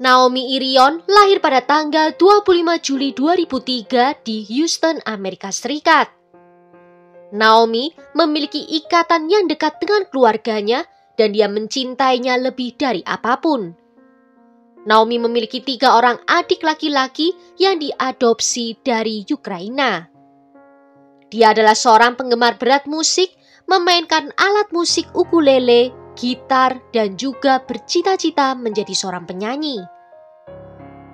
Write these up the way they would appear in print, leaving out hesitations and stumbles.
Naomi Irion lahir pada tanggal 25 Juli 2003 di Houston, Amerika Serikat. Naomi memiliki ikatan yang dekat dengan keluarganya dan dia mencintainya lebih dari apapun. Naomi memiliki 3 orang adik laki-laki yang diadopsi dari Ukraina. Dia adalah seorang penggemar berat musik, memainkan alat musik ukulele, gitar, dan juga bercita-cita menjadi seorang penyanyi.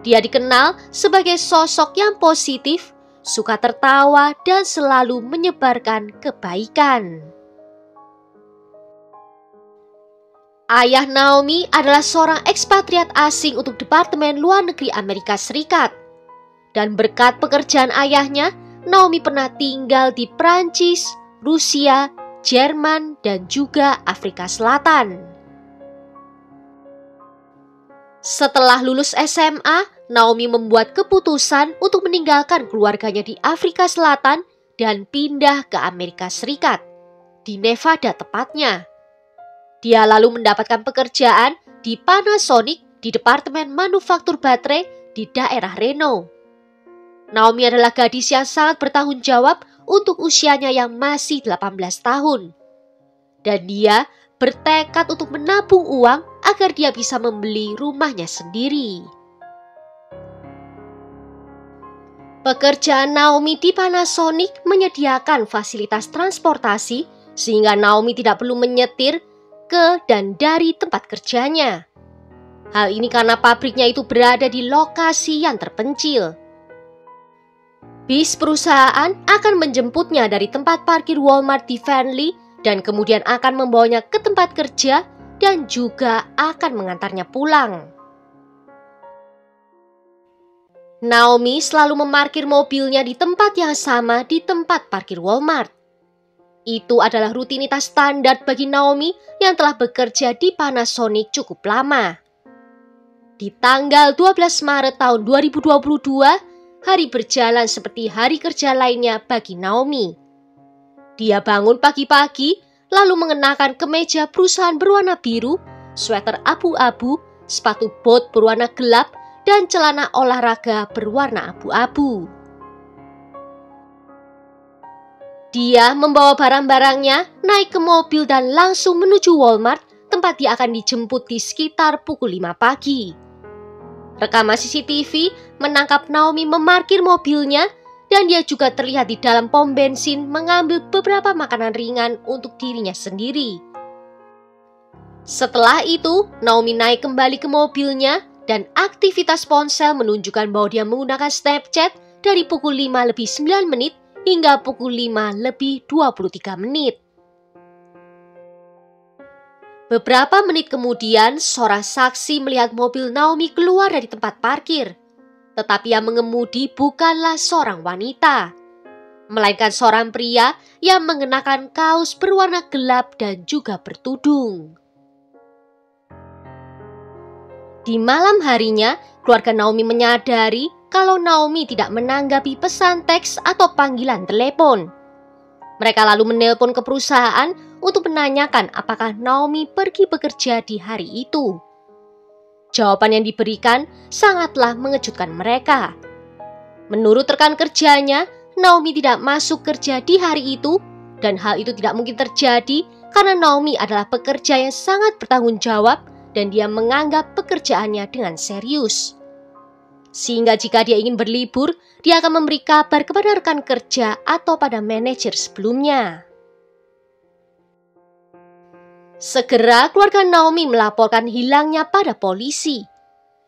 Dia dikenal sebagai sosok yang positif, suka tertawa, dan selalu menyebarkan kebaikan. Ayah Naomi adalah seorang ekspatriat asing untuk Departemen Luar Negeri Amerika Serikat. Dan berkat pekerjaan ayahnya, Naomi pernah tinggal di Prancis, Rusia, Jerman, dan juga Afrika Selatan. Setelah lulus SMA, Naomi membuat keputusan untuk meninggalkan keluarganya di Afrika Selatan dan pindah ke Amerika Serikat, di Nevada tepatnya. Dia lalu mendapatkan pekerjaan di Panasonic di Departemen Manufaktur Baterai di daerah Reno. Naomi adalah gadis yang sangat bertanggung jawab untuk usianya yang masih 18 tahun. Dan dia bertekad untuk menabung uang agar dia bisa membeli rumahnya sendiri. Pekerjaan Naomi di Panasonic menyediakan fasilitas transportasi sehingga Naomi tidak perlu menyetir ke dan dari tempat kerjanya. Hal ini karena pabriknya itu berada di lokasi yang terpencil. Bis perusahaan akan menjemputnya dari tempat parkir Walmart di Findlay dan kemudian akan membawanya ke tempat kerja dan juga akan mengantarnya pulang. Naomi selalu memarkir mobilnya di tempat yang sama di tempat parkir Walmart. Itu adalah rutinitas standar bagi Naomi yang telah bekerja di Panasonic cukup lama. Di tanggal 12 Maret tahun 2022, hari berjalan seperti hari kerja lainnya bagi Naomi. Dia bangun pagi-pagi, lalu mengenakan kemeja perusahaan berwarna biru, sweater abu-abu, sepatu bot berwarna gelap, dan celana olahraga berwarna abu-abu. Dia membawa barang-barangnya, naik ke mobil dan langsung menuju Walmart, tempat dia akan dijemput di sekitar pukul 5 pagi. Rekaman CCTV menangkap Naomi memarkir mobilnya dan dia juga terlihat di dalam pom bensin mengambil beberapa makanan ringan untuk dirinya sendiri. Setelah itu, Naomi naik kembali ke mobilnya dan aktivitas ponsel menunjukkan bahwa dia menggunakan Snapchat dari pukul 5:09 hingga pukul 5:23. Beberapa menit kemudian, seorang saksi melihat mobil Naomi keluar dari tempat parkir. Tetapi yang mengemudi bukanlah seorang wanita, melainkan seorang pria yang mengenakan kaos berwarna gelap dan juga bertudung. Di malam harinya, keluarga Naomi menyadari kalau Naomi tidak menanggapi pesan teks atau panggilan telepon. Mereka lalu menelpon ke perusahaan untuk menanyakan apakah Naomi pergi bekerja di hari itu. Jawaban yang diberikan sangatlah mengejutkan mereka. Menurut rekan kerjanya, Naomi tidak masuk kerja di hari itu dan hal itu tidak mungkin terjadi karena Naomi adalah pekerja yang sangat bertanggung jawab dan dia menganggap pekerjaannya dengan serius. Sehingga jika dia ingin berlibur, dia akan memberi kabar kepada rekan kerja atau pada manajer sebelumnya. Segera keluarga Naomi melaporkan hilangnya pada polisi.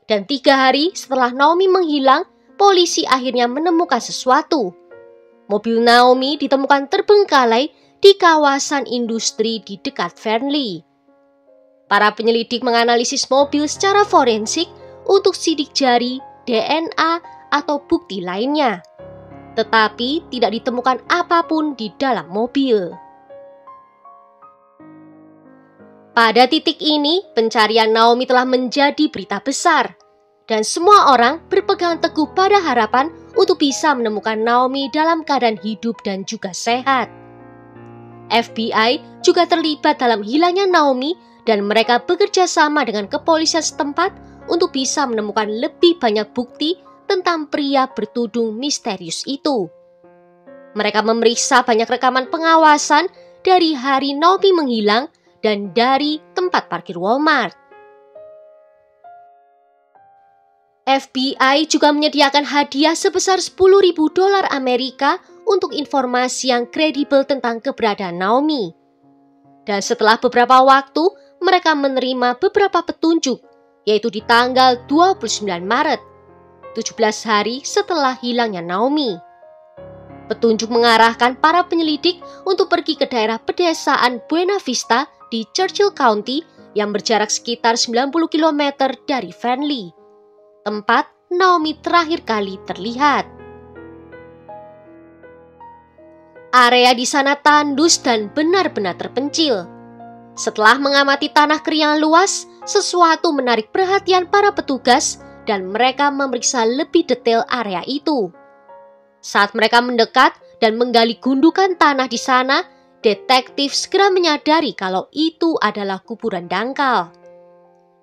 Dan 3 hari setelah Naomi menghilang, polisi akhirnya menemukan sesuatu. Mobil Naomi ditemukan terbengkalai di kawasan industri di dekat Findlay. Para penyelidik menganalisis mobil secara forensik untuk sidik jari, DNA, atau bukti lainnya. Tetapi tidak ditemukan apapun di dalam mobil. Pada titik ini, pencarian Naomi telah menjadi berita besar. Dan semua orang berpegang teguh pada harapan untuk bisa menemukan Naomi dalam keadaan hidup dan juga sehat. FBI juga terlibat dalam hilangnya Naomi dan mereka bekerja sama dengan kepolisian setempat untuk bisa menemukan lebih banyak bukti tentang pria bertudung misterius itu. Mereka memeriksa banyak rekaman pengawasan dari hari Naomi menghilang dan dari tempat parkir Walmart. FBI juga menyediakan hadiah sebesar $10.000 Amerika untuk informasi yang kredibel tentang keberadaan Naomi. Dan setelah beberapa waktu, mereka menerima beberapa petunjuk, yaitu di tanggal 29 Maret, 17 hari setelah hilangnya Naomi. Petunjuk mengarahkan para penyelidik untuk pergi ke daerah pedesaan Buena Vista di Churchill County yang berjarak sekitar 90 km dari Fernley, tempat Naomi terakhir kali terlihat. Area di sana tandus dan benar-benar terpencil. Setelah mengamati tanah kering yang luas, sesuatu menarik perhatian para petugas dan mereka memeriksa lebih detail area itu. Saat mereka mendekat dan menggali gundukan tanah di sana, detektif segera menyadari kalau itu adalah kuburan dangkal.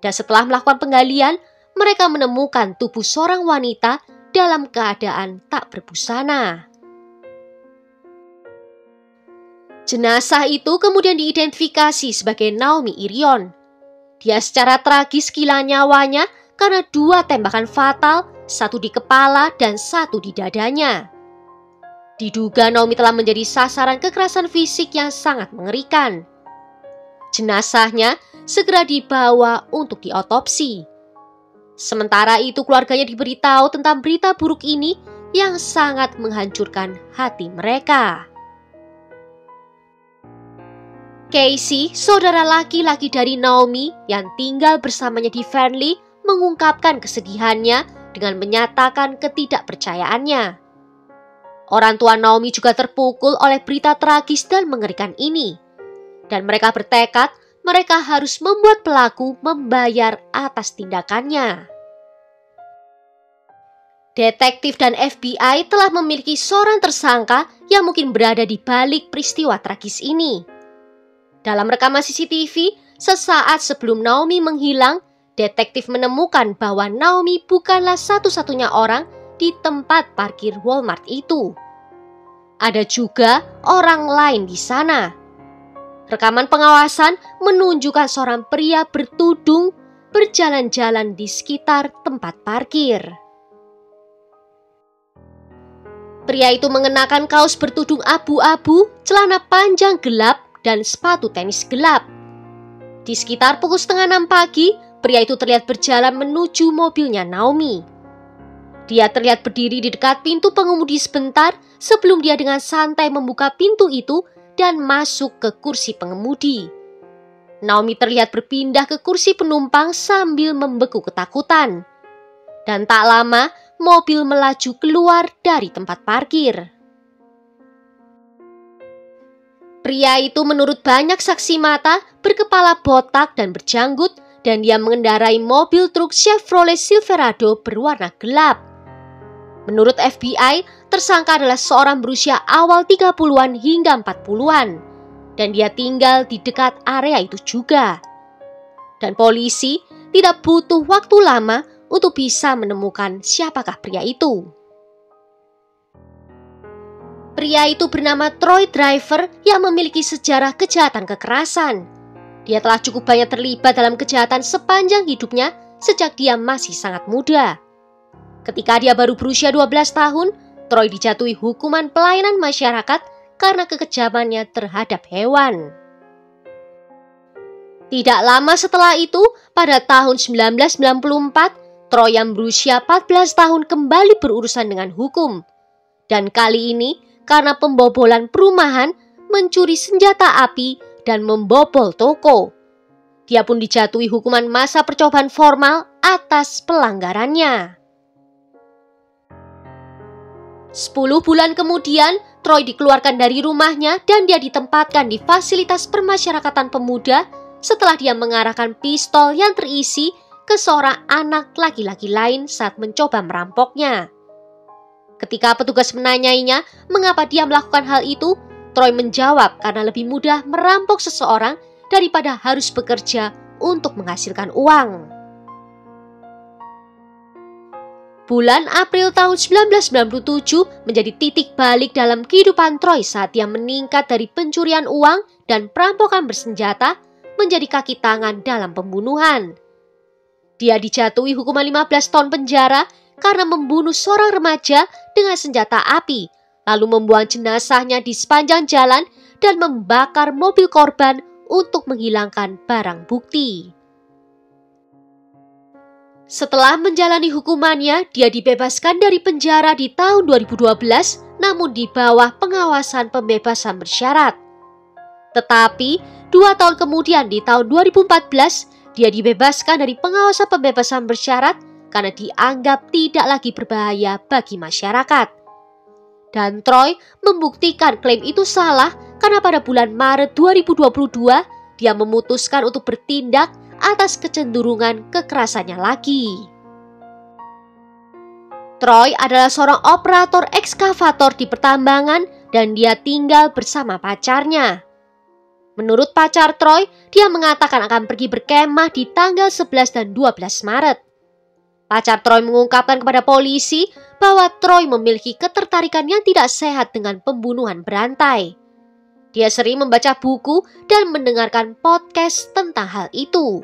Dan setelah melakukan penggalian, mereka menemukan tubuh seorang wanita dalam keadaan tak berbusana. Jenazah itu kemudian diidentifikasi sebagai Naomi Irion. Dia secara tragis kehilangan nyawanya karena 2 tembakan fatal, 1 di kepala dan 1 di dadanya. Diduga Naomi telah menjadi sasaran kekerasan fisik yang sangat mengerikan. Jenazahnya segera dibawa untuk diotopsi. Sementara itu keluarganya diberitahu tentang berita buruk ini yang sangat menghancurkan hati mereka. Casey, saudara laki-laki dari Naomi yang tinggal bersamanya di Fernley, mengungkapkan kesedihannya dengan menyatakan ketidakpercayaannya. Orang tua Naomi juga terpukul oleh berita tragis dan mengerikan ini. Dan mereka bertekad mereka harus membuat pelaku membayar atas tindakannya. Detektif dan FBI telah memiliki seorang tersangka yang mungkin berada di balik peristiwa tragis ini. Dalam rekaman CCTV, sesaat sebelum Naomi menghilang, detektif menemukan bahwa Naomi bukanlah satu-satunya orang di tempat parkir Walmart itu. Ada juga orang lain di sana. Rekaman pengawasan menunjukkan seorang pria bertudung berjalan-jalan di sekitar tempat parkir. Pria itu mengenakan kaos bertudung abu-abu, celana panjang gelap, dan sepatu tenis gelap. Di sekitar pukul 5:30 pagi, pria itu terlihat berjalan menuju mobilnya Naomi. Dia terlihat berdiri di dekat pintu pengemudi sebentar sebelum dia dengan santai membuka pintu itu dan masuk ke kursi pengemudi. Naomi terlihat berpindah ke kursi penumpang sambil membeku ketakutan. Dan tak lama, mobil melaju keluar dari tempat parkir. Pria itu menurut banyak saksi mata berkepala botak dan berjanggut dan dia mengendarai mobil truk Chevrolet Silverado berwarna gelap. Menurut FBI, tersangka adalah seorang berusia awal 30-an hingga 40-an dan dia tinggal di dekat area itu juga. Dan polisi tidak butuh waktu lama untuk bisa menemukan siapakah pria itu. Pria itu bernama Troy Driver yang memiliki sejarah kejahatan kekerasan. Dia telah cukup banyak terlibat dalam kejahatan sepanjang hidupnya sejak dia masih sangat muda. Ketika dia baru berusia 12 tahun, Troy dijatuhi hukuman pelayanan masyarakat karena kekejamannya terhadap hewan. Tidak lama setelah itu, pada tahun 1994, Troy yang berusia 14 tahun kembali berurusan dengan hukum. Dan kali ini, karena pembobolan perumahan, mencuri senjata api, dan membobol toko. Dia pun dijatuhi hukuman masa percobaan formal atas pelanggarannya. 10 bulan kemudian, Troy dikeluarkan dari rumahnya dan dia ditempatkan di fasilitas permasyarakatan pemuda setelah dia mengarahkan pistol yang terisi ke seorang anak laki-laki lain saat mencoba merampoknya. Ketika petugas menanyainya mengapa dia melakukan hal itu, Troy menjawab karena lebih mudah merampok seseorang daripada harus bekerja untuk menghasilkan uang. Bulan April tahun 1997 menjadi titik balik dalam kehidupan Troy saat dia meningkat dari pencurian uang dan perampokan bersenjata menjadi kaki tangan dalam pembunuhan. Dia dijatuhi hukuman 15 tahun penjara karena membunuh seorang remaja dengan senjata api, lalu membuang jenazahnya di sepanjang jalan dan membakar mobil korban untuk menghilangkan barang bukti. Setelah menjalani hukumannya, dia dibebaskan dari penjara di tahun 2012, namun di bawah pengawasan pembebasan bersyarat. Tetapi, 2 tahun kemudian di tahun 2014, dia dibebaskan dari pengawasan pembebasan bersyarat karena dianggap tidak lagi berbahaya bagi masyarakat. Dan Troy membuktikan klaim itu salah karena pada bulan Maret 2022, dia memutuskan untuk bertindak atas kecenderungan kekerasannya lagi. Troy adalah seorang operator ekskavator di pertambangan dan dia tinggal bersama pacarnya. Menurut pacar Troy, dia mengatakan akan pergi berkemah di tanggal 11 dan 12 Maret. Pacar Troy mengungkapkan kepada polisi bahwa Troy memiliki ketertarikan yang tidak sehat dengan pembunuhan berantai. Dia sering membaca buku dan mendengarkan podcast tentang hal itu.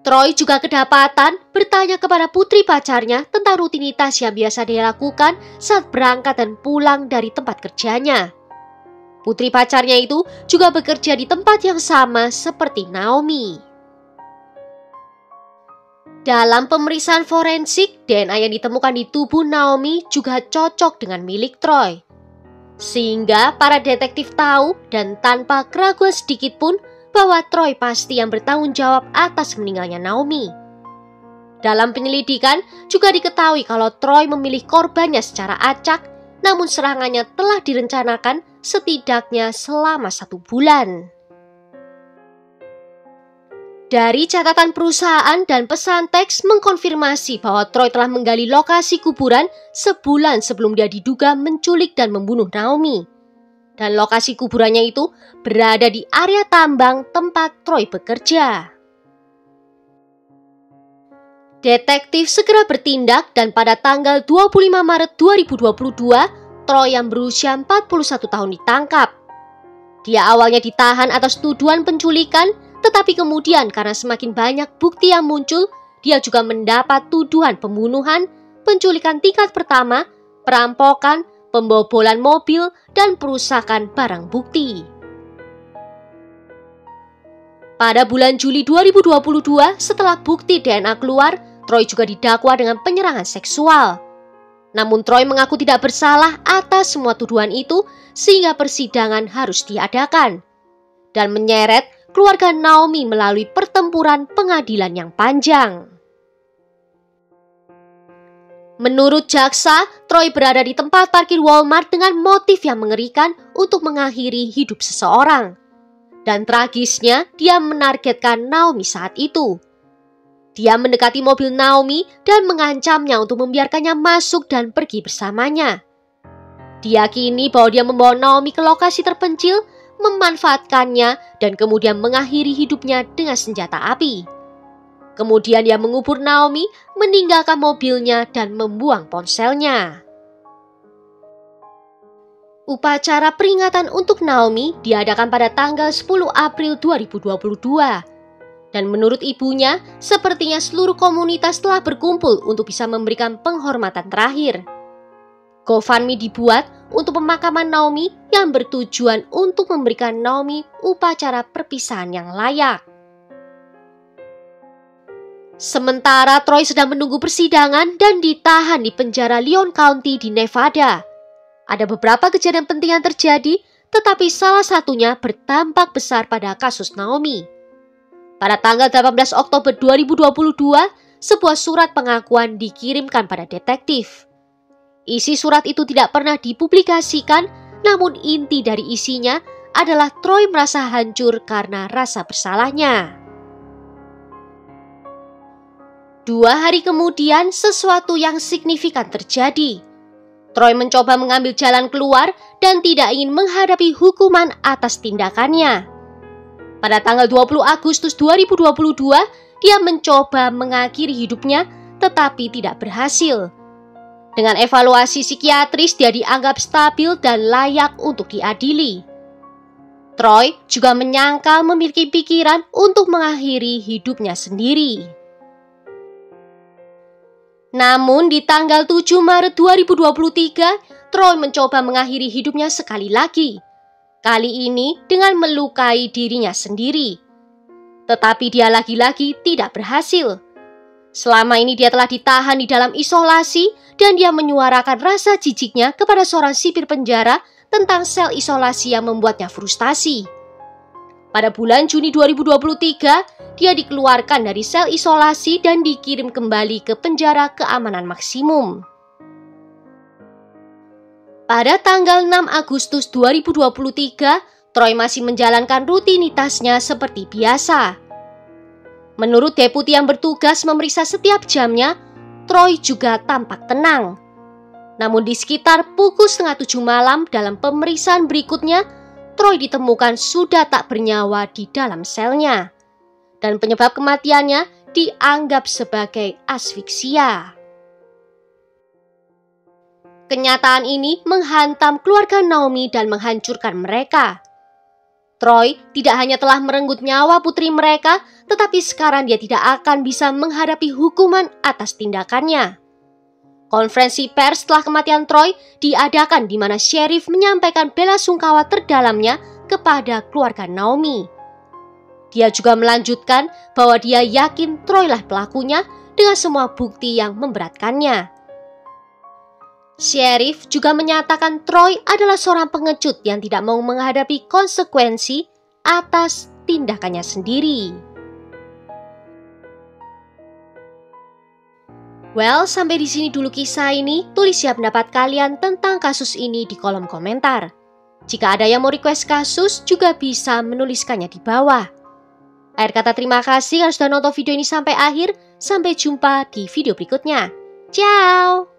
Troy juga kedapatan bertanya kepada putri pacarnya tentang rutinitas yang biasa dia lakukan saat berangkat dan pulang dari tempat kerjanya. Putri pacarnya itu juga bekerja di tempat yang sama seperti Naomi. Dalam pemeriksaan forensik, DNA yang ditemukan di tubuh Naomi juga cocok dengan milik Troy. Sehingga para detektif tahu dan tanpa keraguan sedikit pun bahwa Troy pasti yang bertanggung jawab atas meninggalnya Naomi. Dalam penyelidikan juga diketahui kalau Troy memilih korbannya secara acak, namun serangannya telah direncanakan setidaknya selama 1 bulan. Dari catatan perusahaan dan pesan teks mengkonfirmasi bahwa Troy telah menggali lokasi kuburan sebulan sebelum dia diduga menculik dan membunuh Naomi. Dan lokasi kuburannya itu berada di area tambang tempat Troy bekerja. Detektif segera bertindak dan pada tanggal 25 Maret 2022, Troy yang berusia 41 tahun ditangkap. Dia awalnya ditahan atas tuduhan penculikan, tetapi kemudian karena semakin banyak bukti yang muncul, dia juga mendapat tuduhan pembunuhan, penculikan tingkat pertama, perampokan, pembobolan mobil, dan perusakan barang bukti. Pada bulan Juli 2022, setelah bukti DNA keluar, Troy juga didakwa dengan penyerangan seksual. Namun Troy mengaku tidak bersalah atas semua tuduhan itu sehingga persidangan harus diadakan. Dan menyeret keluarga Naomi melalui pertempuran pengadilan yang panjang. Menurut jaksa, Troy berada di tempat parkir Walmart dengan motif yang mengerikan untuk mengakhiri hidup seseorang. Dan tragisnya, dia menargetkan Naomi saat itu. Dia mendekati mobil Naomi dan mengancamnya untuk membiarkannya masuk dan pergi bersamanya. Diyakini bahwa dia membawa Naomi ke lokasi terpencil, memanfaatkannya dan kemudian mengakhiri hidupnya dengan senjata api. Kemudian dia mengubur Naomi, meninggalkan mobilnya dan membuang ponselnya. Upacara peringatan untuk Naomi diadakan pada tanggal 10 April 2022. Dan menurut ibunya, sepertinya seluruh komunitas telah berkumpul untuk bisa memberikan penghormatan terakhir. GoFundMe dibuat untuk pemakaman Naomi yang bertujuan untuk memberikan Naomi upacara perpisahan yang layak. Sementara Troy sedang menunggu persidangan dan ditahan di penjara Leon County di Nevada. Ada beberapa kejadian penting yang terjadi, tetapi salah satunya berdampak besar pada kasus Naomi. Pada tanggal 18 Oktober 2022, sebuah surat pengakuan dikirimkan pada detektif. Isi surat itu tidak pernah dipublikasikan, namun inti dari isinya adalah Troy merasa hancur karena rasa bersalahnya. 2 hari kemudian, sesuatu yang signifikan terjadi. Troy mencoba mengambil jalan keluar dan tidak ingin menghadapi hukuman atas tindakannya. Pada tanggal 20 Agustus 2022, dia mencoba mengakhiri hidupnya, tetapi tidak berhasil. Dengan evaluasi psikiatris, dia dianggap stabil dan layak untuk diadili. Troy juga menyangkal memiliki pikiran untuk mengakhiri hidupnya sendiri. Namun di tanggal 7 Maret 2023, Troy mencoba mengakhiri hidupnya sekali lagi. Kali ini dengan melukai dirinya sendiri. Tetapi dia lagi-lagi tidak berhasil. Selama ini dia telah ditahan di dalam isolasi dan dia menyuarakan rasa jijiknya kepada seorang sipir penjara tentang sel isolasi yang membuatnya frustasi. Pada bulan Juni 2023, dia dikeluarkan dari sel isolasi dan dikirim kembali ke penjara keamanan maksimum. Pada tanggal 6 Agustus 2023, Troy masih menjalankan rutinitasnya seperti biasa. Menurut deputi yang bertugas memeriksa setiap jamnya, Troy juga tampak tenang. Namun di sekitar pukul 6:30 malam dalam pemeriksaan berikutnya, Troy ditemukan sudah tak bernyawa di dalam selnya. Dan penyebab kematiannya dianggap sebagai asfiksia. Kenyataan ini menghantam keluarga Naomi dan menghancurkan mereka. Troy tidak hanya telah merenggut nyawa putri mereka, tetapi sekarang dia tidak akan bisa menghadapi hukuman atas tindakannya. Konferensi pers setelah kematian Troy diadakan di mana sheriff menyampaikan belasungkawa terdalamnya kepada keluarga Naomi. Dia juga melanjutkan bahwa dia yakin Troy lah pelakunya dengan semua bukti yang memberatkannya. Sheriff juga menyatakan Troy adalah seorang pengecut yang tidak mau menghadapi konsekuensi atas tindakannya sendiri. Well, sampai di sini dulu kisah ini. Tulis ya pendapat kalian tentang kasus ini di kolom komentar. Jika ada yang mau request kasus, juga bisa menuliskannya di bawah. Akhir kata terima kasih karena sudah nonton video ini sampai akhir. Sampai jumpa di video berikutnya. Ciao!